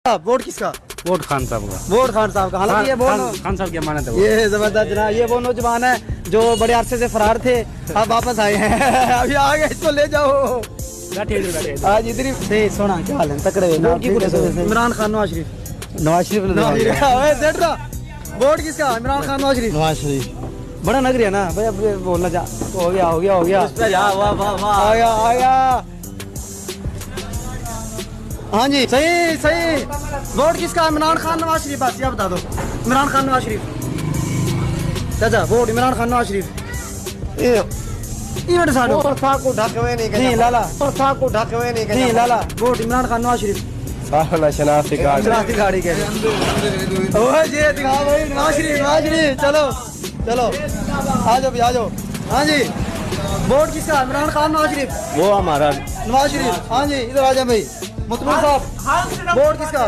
Vote किसका? Vote Khan साहब का। वोट खान साहब का। हालांकि ये वो खान साहब की अमानत है वो। ये जबरदस्त जनाब, ये वो नौजवान है जो बड़े अरसे से फरार थे, अब वापस आए हैं। अभी आ गए, इसको ले जाओ। आज इधर ही सोना क्या हाल है? तकड़े इमरान खान नवाज शरीफ। नवाज शरीफ वोट किसका? इमरान खान नवाज शरीफ। नवाज शरीफ बड़ा नगरी है ना भाई, अब बोलना जा। हो गया हो गया हो गया, आ गया आ गया। हाँ जी सही सही। वोट किसका? इमरान खान नवाज शरीफ। बस ये बता दो, इमरान खान नवाज शरीफ। चाचा वोट इमरान खान नवाज शरीफ। ये साडो को ढकवे नहीं लाला, को ढकवे नहीं लाला। वोट इमरान खान नवाज शरीफ। साला शनाख्ती कार्ड शनाख्ती गाड़ी के ओए जी दिखा भाई, नवाज शरीफ नवाज शरीफ। चलो चलो आ जाओ भी आ जाओ। हाँ जी वोट किसका? इमरान खान नवाज शरीफ। वो हमारा नवाज शरीफ। हाँ जी इधर आ जाए भाई। मुतमिन साहब वोट किसका?